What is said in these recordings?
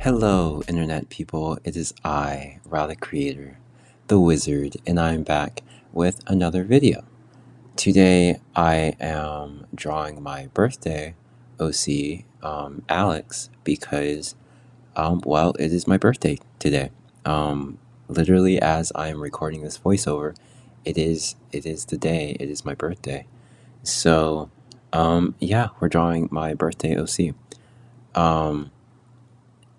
Hello, Internet people. It is I, Ra the Creator, the Wizard, and I'm back with another video. Today, I am drawing my birthday OC, Alex, because, well, it is my birthday today. Literally, as I am recording this voiceover, it is the day. It is my birthday. So, yeah, we're drawing my birthday OC.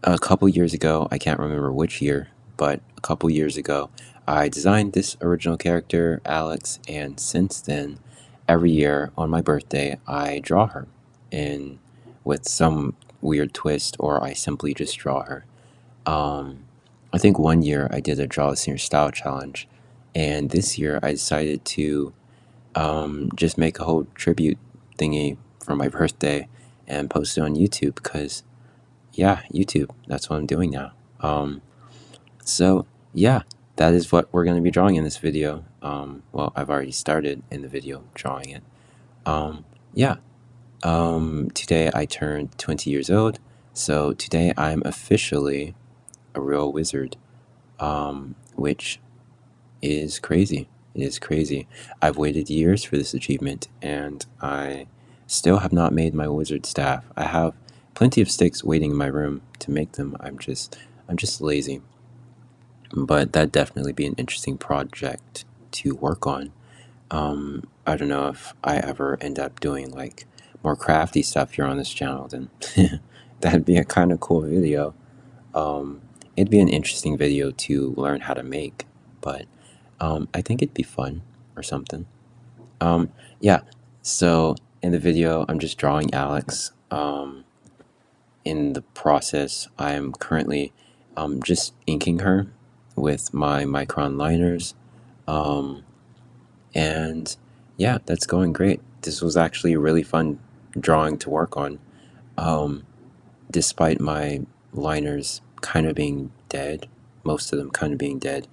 A couple years ago, I can't remember which year, but a couple years ago, I designed this original character, Alex, and since then, every year on my birthday, I draw her in with some weird twist, or I simply just draw her. I think one year I did a Draw a Senior Style challenge, and this year I decided to just make a whole tribute thingy for my birthday and post it on YouTube because yeah, YouTube. That's what I'm doing now. So yeah, that is what we're going to be drawing in this video. Well, I've already started in the video drawing it. Yeah. Today I turned 20 years old, so today I'm officially a real wizard, which is crazy. It is crazy. I've waited years for this achievement, and I still have not made my wizard staff. I have plenty of sticks waiting in my room to make them. I'm just lazy. But that'd definitely be an interesting project to work on. I don't know if I ever end up doing like more crafty stuff here on this channel, then that'd be a kind of cool video. It'd be an interesting video to learn how to make, but I think it'd be fun or something. Yeah, so in the video, I'm just drawing Alex. In the process, I'm currently just inking her with my Micron liners. And yeah, that's going great. This was actually a really fun drawing to work on, despite my liners kind of being dead, most of them kind of being dead,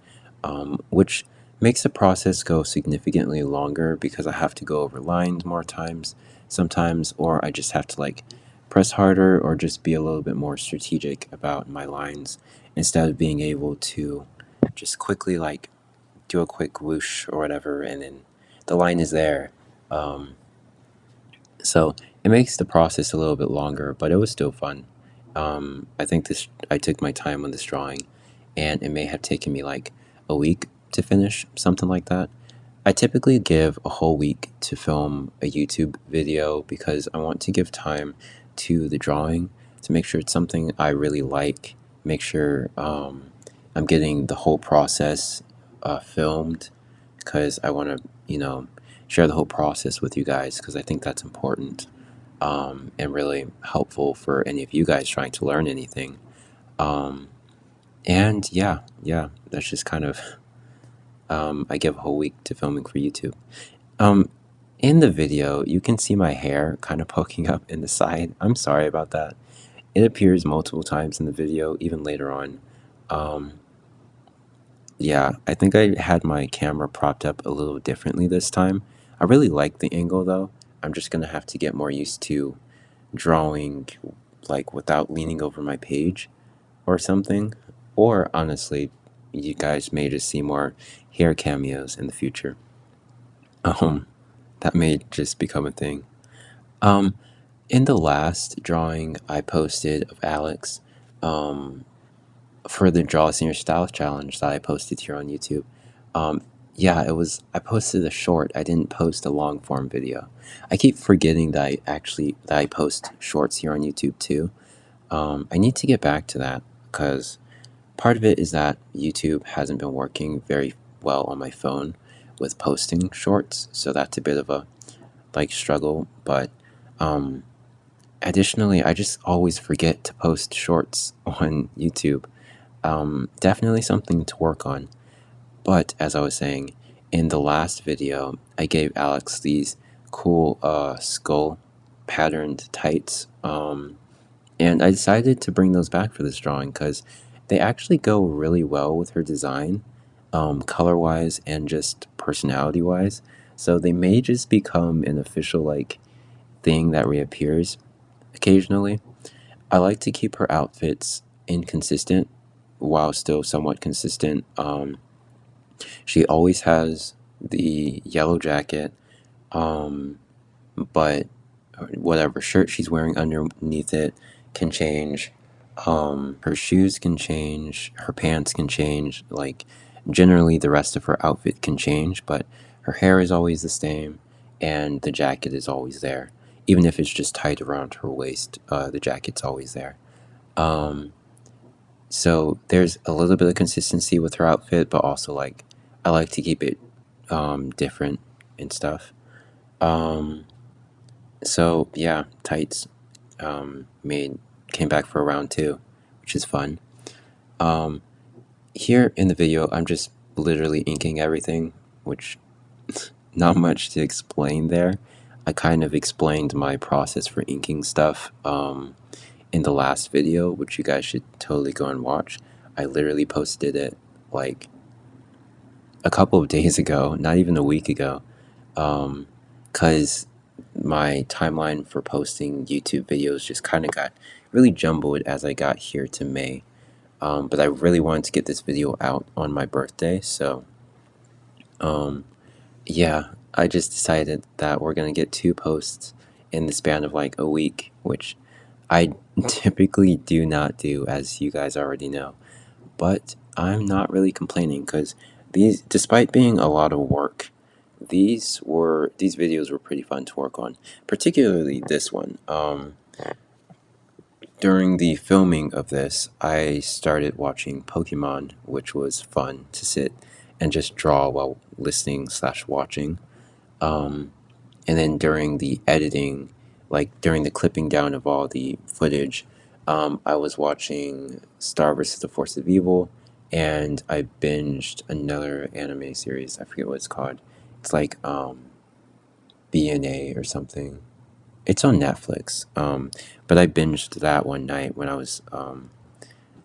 which makes the process go significantly longer because I have to go over lines more times sometimes, or I just have to like press harder or just be a little bit more strategic about my lines instead of being able to just quickly like do a quick whoosh or whatever and then the line is there. So it makes the process a little bit longer, but it was still fun. I think I took my time on this drawing, and it may have taken me like a week to finish, something like that. I typically give a whole week to film a YouTube video because I want to give time to the drawing to make sure it's something I really like, make sure I'm getting the whole process filmed because I want to, share the whole process with you guys because I think that's important and really helpful for any of you guys trying to learn anything. And yeah, that's just kind of, I give a whole week to filming for YouTube. In the video, you can see my hair kind of poking up in the side. I'm sorry about that. It appears multiple times in the video, even later on. Yeah, I think I had my camera propped up a little differently this time. I really like the angle though. I'm just gonna have to get more used to drawing like without leaning over my page or something. Or honestly, you guys may just see more hair cameos in the future. That may just become a thing. In the last drawing I posted of Alex, for the Draw a Senior Style challenge that I posted here on YouTube, yeah, I posted a short. I didn't post a long form video. I keep forgetting that I post shorts here on YouTube too. I need to get back to that because part of it is that YouTube hasn't been working very well on my phone with posting shorts, so that's a bit of a like struggle. But additionally, I just always forget to post shorts on YouTube. Definitely something to work on. But as I was saying, in the last video, I gave Alex these cool skull patterned tights, and I decided to bring those back for this drawing because they actually go really well with her design, color-wise and just personality-wise. So they may just become an official like thing that reappears occasionally. I like to keep her outfits inconsistent while still somewhat consistent. She always has the yellow jacket, but whatever shirt she's wearing underneath it can change. Her shoes can change, her pants can change, like generally the rest of her outfit can change, but her hair is always the same and the jacket is always there. Even if it's just tied around her waist, the jacket's always there. Um, so there's a little bit of consistency with her outfit, but also like I like to keep it different and stuff. Um, so yeah, tights made came back for round two, which is fun. Um, Here in the video, I'm just literally inking everything, which not much to explain there. I kind of explained my process for inking stuff in the last video, which you guys should totally go and watch. I literally posted it like a couple of days ago, not even a week ago, because my timeline for posting YouTube videos just kind of got really jumbled as I got here to May. But I really wanted to get this video out on my birthday, so yeah, I just decided that we're gonna get 2 posts in the span of like a week, which I typically do not do, as you guys already know. But I'm not really complaining because these, despite being a lot of work, these videos were pretty fun to work on, particularly this one. During the filming of this, I started watching Pokemon, which was fun to sit and just draw while listening slash watching. And then during the editing, like during the clipping down of all the footage, I was watching Star vs. the Force of Evil, and I binged another anime series. I forget what it's called. It's like bday or something. It's on Netflix. But I binged that one night when I was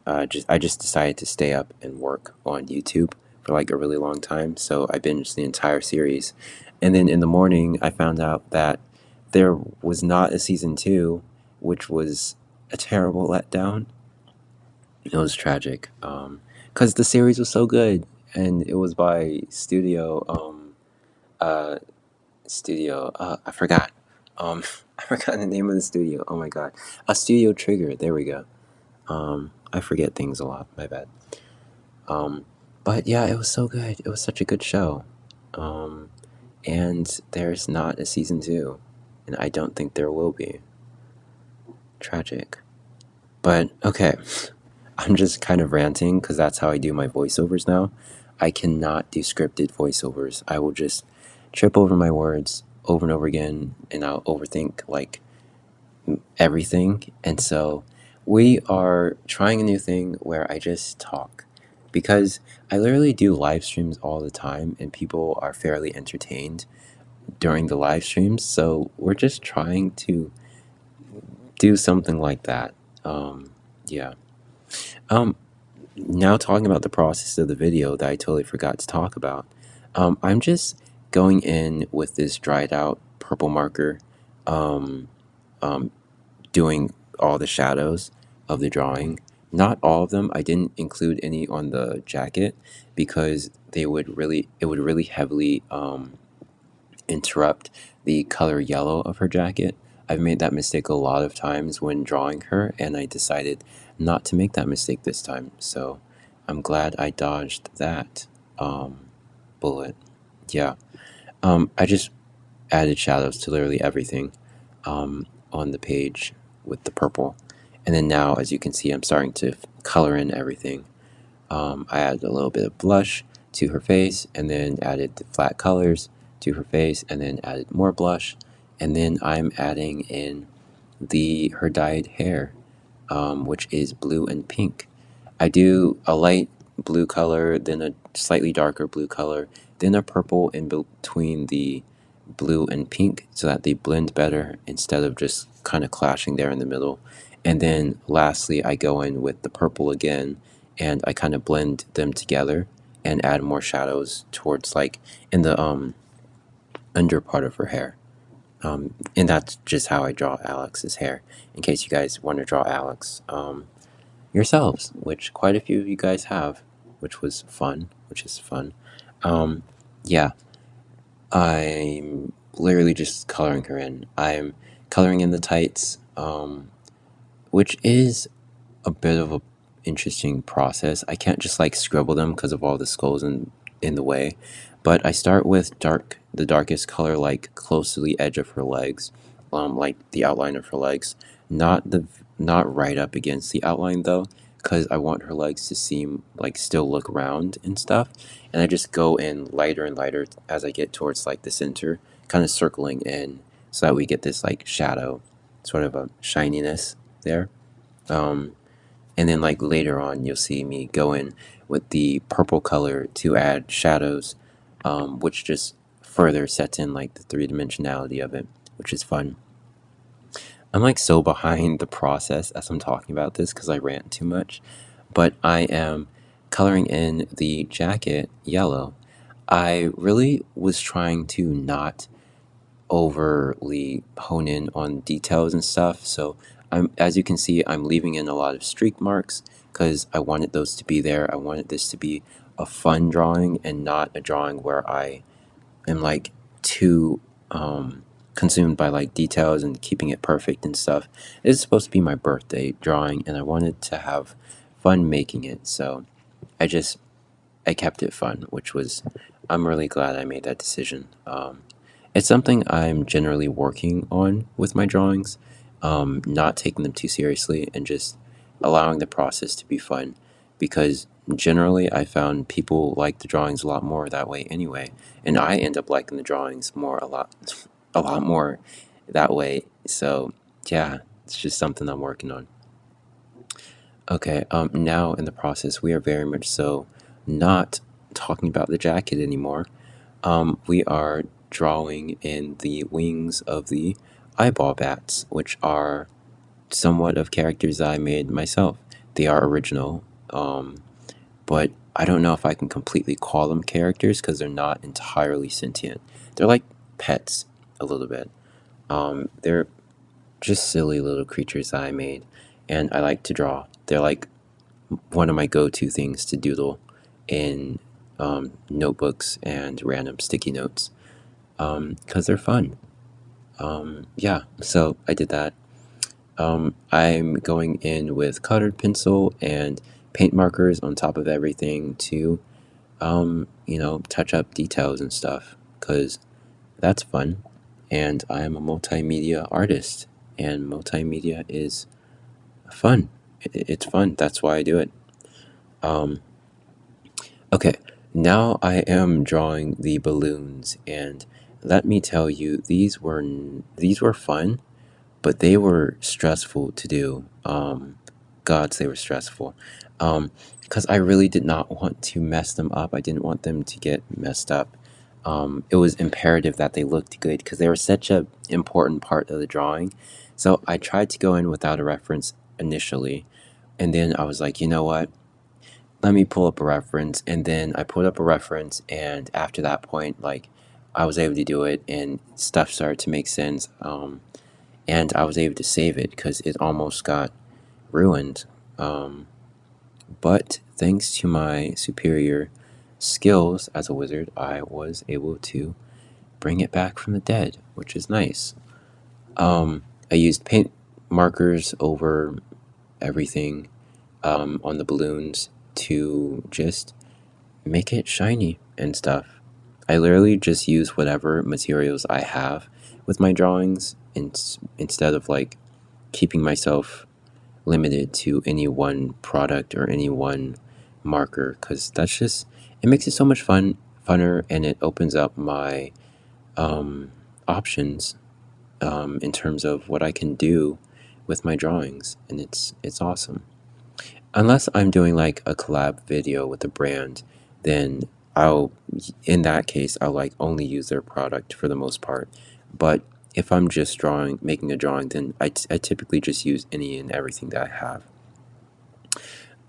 I just decided to stay up and work on YouTube for like a really long time. So I binged the entire series, and then in the morning I found out that there was not a season two, which was a terrible letdown. It was tragic because the series was so good, and it was by uh, I forgot. I forgot the name of the studio. Oh my god. A Studio Trigger. There we go. I forget things a lot. My bad. But yeah, it was so good. It was such a good show. And there's not a season two, and I don't think there will be. Tragic. But okay, I'm just kind of ranting because that's how I do my voiceovers now. I cannot do scripted voiceovers. I will just trip over my words over and over again, and I'll overthink like everything. And so we are trying a new thing where I just talk, because I literally do live streams all the time and people are fairly entertained during the live streams. So we're just trying to do something like that. Yeah. Um, Now talking about the process of the video that I totally forgot to talk about. I'm just going in with this dried out purple marker, um, um, doing all the shadows of the drawing. Not all of them. I didn't include any on the jacket because it would really heavily interrupt the color yellow of her jacket. I've made that mistake a lot of times when drawing her, and I decided not to make that mistake this time. So I'm glad I dodged that bullet. Yeah. I just added shadows to literally everything on the page with the purple. And then now, as you can see, I'm starting to color in everything. I added a little bit of blush to her face, and then added the flat colors to her face, and then added more blush. And then I'm adding in her dyed hair, which is blue and pink. I do a light blue color, then a slightly darker blue color, then a purple in between the blue and pink so that they blend better instead of just kind of clashing there in the middle. And then lastly, I go in with the purple again and I kind of blend them together and add more shadows towards like in the under part of her hair. And that's just how I draw Alex's hair, in case you guys want to draw Alex. yourselves, which quite a few of you guys have, which was fun, which is fun. Yeah, I'm literally just coloring her in. I'm coloring in the tights, which is a bit of a interesting process. I can't just like scribble them because of all the skulls in the way. But I start with the darkest color, like close to the edge of her legs, like the outline of her legs, not right up against the outline though, because I want her legs to seem like still look round and stuff. And I just go in lighter and lighter as I get towards like the center, kind of circling in, so that we get this like shadow, sort of a shininess there. Um, and then like later on, you'll see me go in with the purple color to add shadows, which just further sets in like the three-dimensionality of it, which is fun. I'm like so behind the process as I'm talking about this because I rant too much, but I am coloring in the jacket yellow. I really was trying to not overly hone in on details and stuff. So as you can see, I'm leaving in a lot of streak marks because I wanted those to be there. I wanted this to be a fun drawing and not a drawing where I am like too consumed by like details and keeping it perfect and stuff. It's supposed to be my birthday drawing and I wanted to have fun making it. So I kept it fun, which was, I'm really glad I made that decision. It's something I'm generally working on with my drawings, not taking them too seriously and just allowing the process to be fun, because generally I found people like the drawings a lot more that way anyway, and I end up liking the drawings more a lot more that way. So yeah, it's just something I'm working on. Okay, now in the process, we are very much so not talking about the jacket anymore. We are drawing in the wings of the eyeball bats, which are somewhat of characters that I made myself. They are original, but I don't know if I can completely call them characters because they're not entirely sentient. They're like pets a little bit. They're just silly little creatures that I made, and I like to draw. They're like one of my go-to things to doodle in notebooks and random sticky notes because they're fun. Yeah, so I did that. I'm going in with colored pencil and paint markers on top of everything to, touch up details and stuff because that's fun. And I'm a multimedia artist, and multimedia is fun. It's fun. That's why I do it. Um, okay, now I am drawing the balloons, and let me tell you, these were fun, but they were stressful to do. Gods, they were stressful. Because I really did not want to mess them up. I didn't want them to get messed up. It was imperative that they looked good because they were such a important part of the drawing. So I tried to go in without a reference initially, and then I was like, you know what? Let me pull up a reference, and then I pulled up a reference, and after that point, like, I was able to do it, and stuff started to make sense. And I was able to save it because it almost got ruined. Um, but thanks to my superior skills as a wizard, I was able to bring it back from the dead, which is nice. I used paint markers over everything on the balloons to just make it shiny and stuff. I literally just use whatever materials I have with my drawings instead of like keeping myself limited to any one product or any one marker because that's just it makes it so much funner and it opens up my options in terms of what I can do with my drawings, and it's awesome. Unless I'm doing like a collab video with a brand, then I'll in that case I'll like only use their product for the most part. But if I'm just making a drawing, then I typically just use any and everything that I have.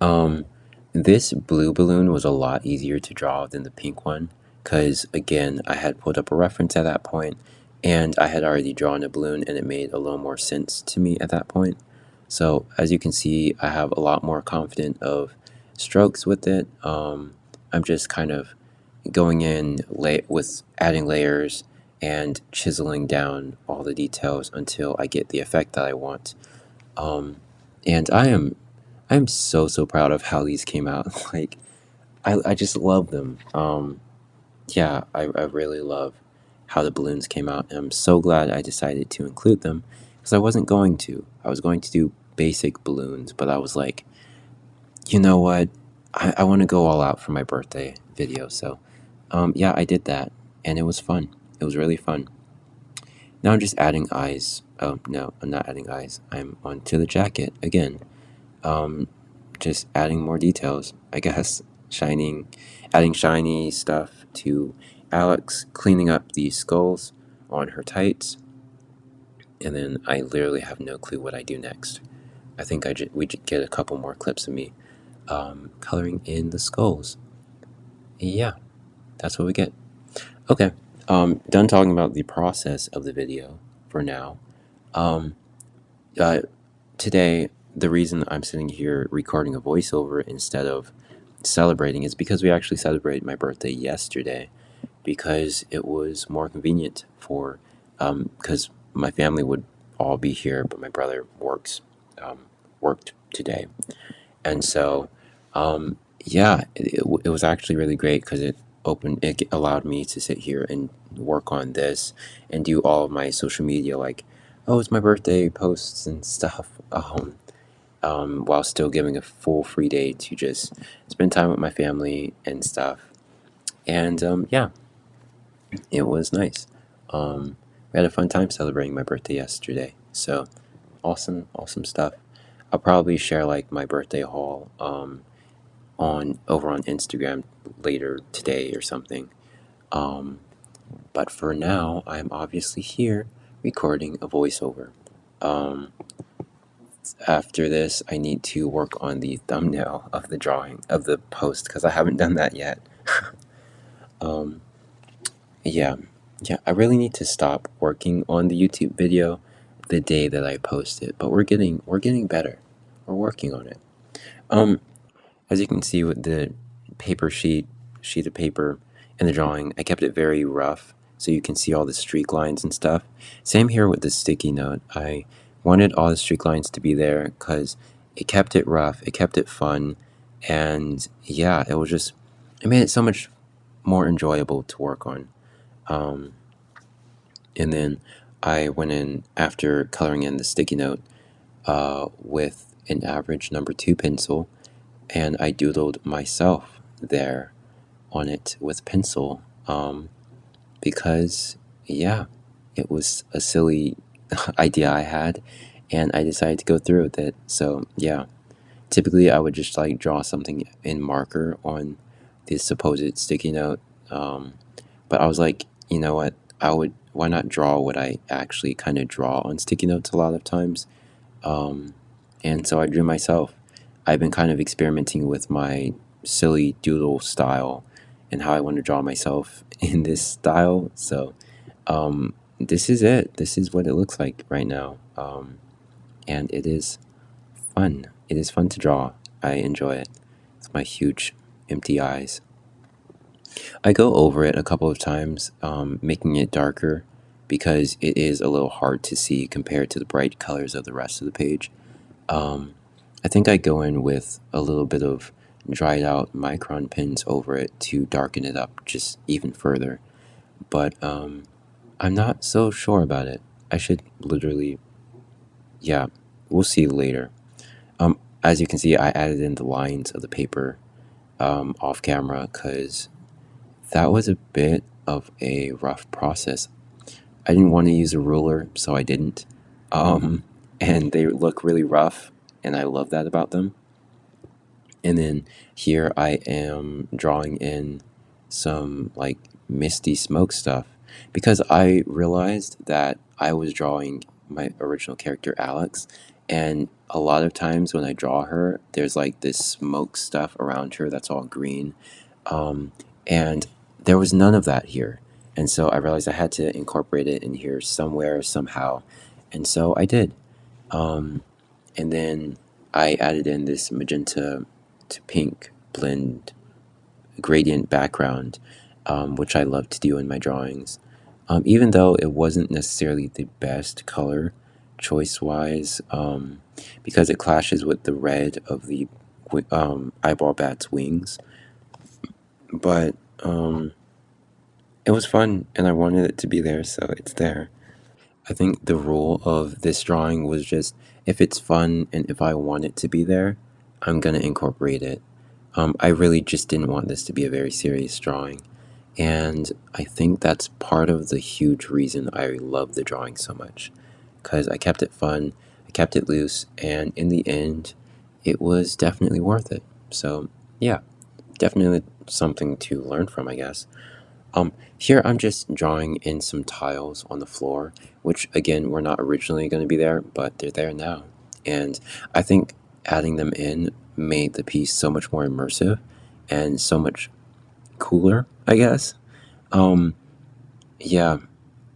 Um, this blue balloon was a lot easier to draw than the pink one, because again, I had pulled up a reference at that point, and I had already drawn a balloon, and it made a little more sense to me at that point. So as you can see, I have a lot more confident of strokes with it. I'm just kind of going in with adding layers and chiseling down all the details until I get the effect that I want. And I'm so proud of how these came out. Like I just love them. Yeah, I really love how the balloons came out, and I'm so glad I decided to include them because I wasn't going to. I was going to do basic balloons, but I was like, you know what? I want to go all out for my birthday video. So, yeah, I did that, and it was fun. It was really fun. Now I'm just adding eyes. Oh, no, I'm not adding eyes. I'm onto the jacket again. Um, just adding more details, I guess. Adding shiny stuff to Alex, cleaning up the skulls on her tights, and then I literally have no clue what I do next. I think we get a couple more clips of me coloring in the skulls. Yeah, that's what we get. Okay, done talking about the process of the video for now. Um, uh, Today, the reason I'm sitting here recording a voiceover instead of celebrating is because we actually celebrated my birthday yesterday because it was more convenient for because my family would all be here, but my brother um, worked today, and so yeah, it was actually really great because it allowed me to sit here and work on this and do all of my social media, like, oh, it's my birthday posts and stuff, while still giving a full free day to just spend time with my family and stuff. And yeah, it was nice. We had a fun time celebrating my birthday yesterday. So awesome stuff. I'll probably share like my birthday haul on over on Instagram later today or something. Um, but for now, I'm obviously here recording a voiceover. Um, After this, I need to work on the thumbnail of the drawing of the post because I haven't done that yet. um, yeah, yeah, I really need to stop working on the YouTube video the day that I post it, but we're getting better. We're working on it. Um, as you can see with the paper sheet of paper and the drawing, I kept it very rough so you can see all the streak lines and stuff. Same here with the sticky note. I wanted all the streak lines to be there because it kept it rough, it kept it fun, and yeah, it made it so much more enjoyable to work on. Um, and then I went in after coloring in the sticky note with an average number 2 pencil, and I doodled myself there on it with pencil because, yeah, it was a silly idea I had, and I decided to go through with it. So, yeah, typically I would just like draw something in marker on the supposed sticky note, but I was like, you know what? Why not draw what I actually kind of draw on sticky notes a lot of times? Um, and so I drew myself. I've been kind of experimenting with my silly doodle style and how I want to draw myself in this style. So this is it. This is what it looks like right now. And it is fun. It is fun to draw. I enjoy it. It's my huge empty eyes. I go over it a couple of times, making it darker because it is a little hard to see compared to the bright colors of the rest of the page. I think I go in with a little bit of dried out micron pens over it to darken it up just even further. But I'm not so sure about it. I should literally, yeah, we'll see later. As you can see, I added in the lines of the paper off camera because that was a bit of a rough process. I didn't want to use a ruler, so I didn't. And they look really rough, and I love that about them. And then here I am drawing in some like misty smoke stuff because I realized that I was drawing my original character Alex, and a lot of times when I draw her, there's like this smoke stuff around her that's all green. And there was none of that here. And so I realized I had to incorporate it in here somewhere, somehow. And so I did. Um, And then I added in this magenta to pink blend gradient background, which I love to do in my drawings. Even though it wasn't necessarily the best color choice wise, because it clashes with the red of the eyeball bat's wings. But it was fun and I wanted it to be there, so it's there. I think the rule of this drawing was just if it's fun and if I want it to be there, I'm gonna incorporate it. I really just didn't want this to be a very serious drawing. And I think that's part of the huge reason I love the drawing so much. Because I kept it fun, I kept it loose, and in the end, it was definitely worth it. So, yeah, definitely something to learn from, I guess. Here I'm just drawing in some tiles on the floor, which again were not originally going to be there, but they're there now. And I think adding them in made the piece so much more immersive and so much cooler, I guess. Um, yeah,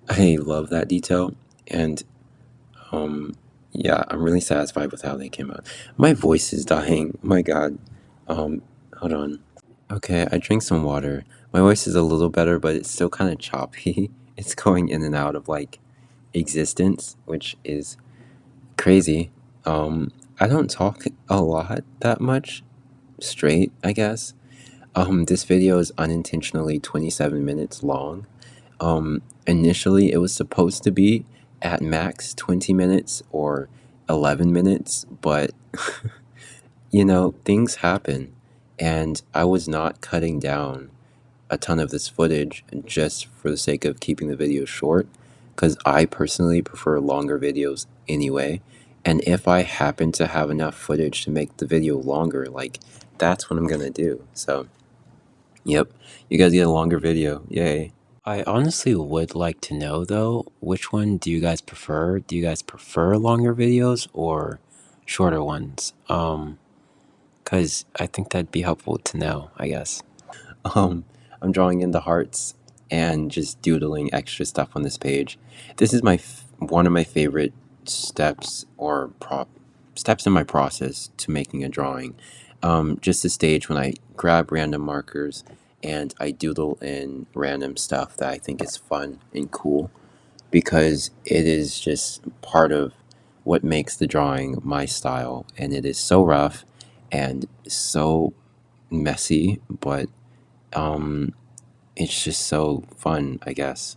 I love that detail, and um, yeah, I'm really satisfied with how they came out. My voice is dying. Oh my God. Um, Hold on. Okay, I drank some water. My voice is a little better, but it's still kind of choppy. It's going in and out of like existence, which is crazy. I don't talk a lot that much straight, I guess. This video is unintentionally 27 minutes long. Initially, it was supposed to be at max 20 minutes or 11 minutes, but things happen, and I was not cutting down a ton of this footage just for the sake of keeping the video short, because I personally prefer longer videos anyway. And if I happen to have enough footage to make the video longer, like that's what I'm gonna do. So, yep, you guys get a longer video. Yay. I honestly would like to know though, which one do you guys prefer? Do you guys prefer longer videos or shorter ones? Because I think that'd be helpful to know, I guess. Um, I'm drawing in the hearts and just doodling extra stuff on this page. This is one of my favorite steps or steps in my process to making a drawing. Just the stage when I grab random markers and I doodle in random stuff that I think is fun and cool, because it is just part of what makes the drawing my style, and it is so rough and so messy, but um, it's just so fun, I guess.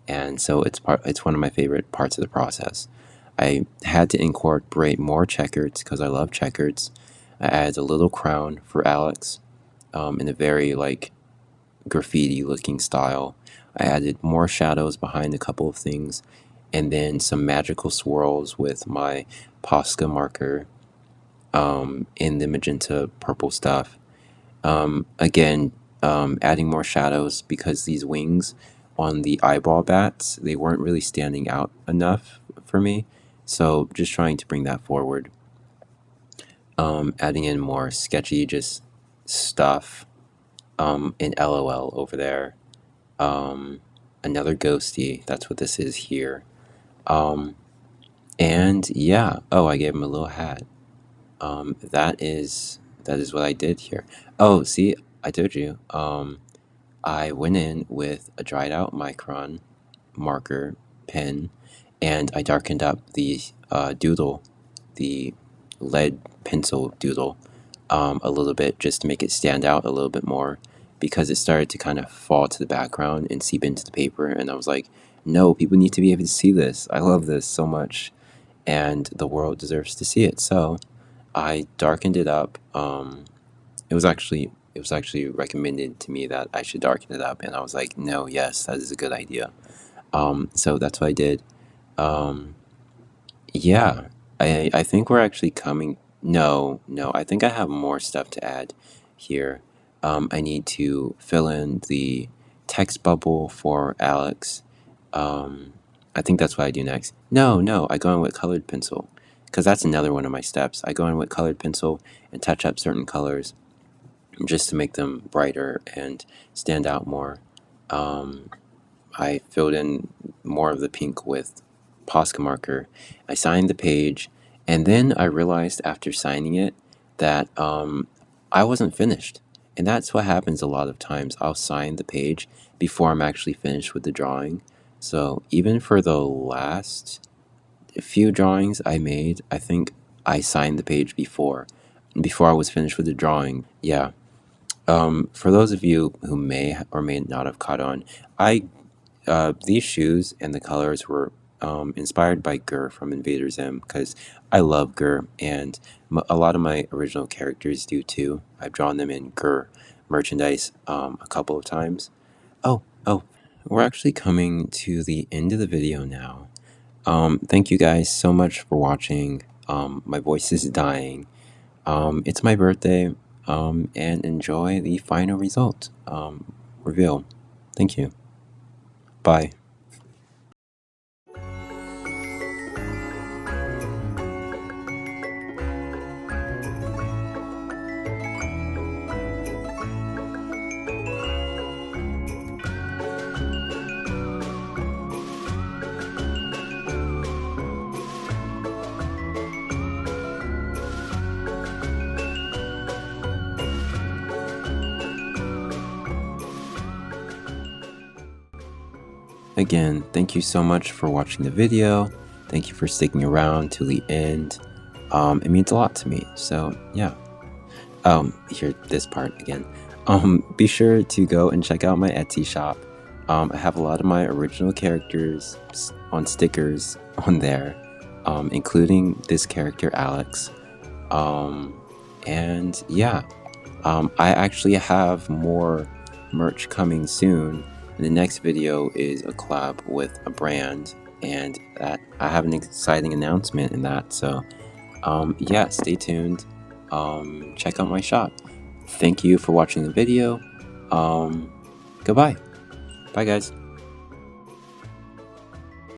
And so it's one of my favorite parts of the process. I had to incorporate more checkers because I love checkers. I added a little crown for Alex, in a very like graffiti looking style. I added more shadows behind a couple of things, and then some magical swirls with my Posca marker, in the magenta purple stuff. Again, adding more shadows because these wings on the eyeball bats, they weren't really standing out enough for me. So just trying to bring that forward. Adding in more sketchy just stuff, in LOL over there. Um, Another ghosty, that's what this is here. Um, and yeah, oh, I gave him a little hat. That is what I did here. Oh, see, I told you. I went in with a dried out micron marker pen, and I darkened up the doodle, the lead pencil doodle, a little bit just to make it stand out a little bit more, because it started to kind of fall to the background and seep into the paper. And I was like, no, people need to be able to see this. I love this so much, and the world deserves to see it. So I darkened it up. It was actually recommended to me that I should darken it up, and I was like, no, yes, that is a good idea. So that's what I did. Um, yeah, I think we're actually coming. No, no, I think I have more stuff to add here. I need to fill in the text bubble for Alex. Um, I think that's what I do next. No, no, I go in with colored pencil, because that's another one of my steps. I go in with colored pencil and touch up certain colors just to make them brighter and stand out more. Um, I filled in more of the pink with Posca marker. I signed the page, And then I realized after signing it that I wasn't finished. And that's what happens a lot of times. I'll sign the page before I'm actually finished with the drawing. So even for the last few drawings I made, I think I signed the page before I was finished with the drawing. Yeah. For those of you who may or may not have caught on, these shoes and the colors were inspired by Gur from Invader Zim, because I love Gur, and a lot of my original characters do too. I've drawn them in Gur merchandise a couple of times. Oh, we're actually coming to the end of the video now. Thank you guys so much for watching. My voice is dying. It's my birthday, and enjoy the final result reveal. Thank you. Bye. Again, thank you so much for watching the video. Thank you for sticking around till the end. It means a lot to me. So yeah. Here, this part again. Be sure to go and check out my Etsy shop. I have a lot of my original characters on stickers on there, including this character Alex. And yeah, I actually have more merch coming soon. And the next video is a collab with a brand, and that I have an exciting announcement in that. So yeah, stay tuned. Check out my shop. Thank you for watching the video. Goodbye. Bye guys.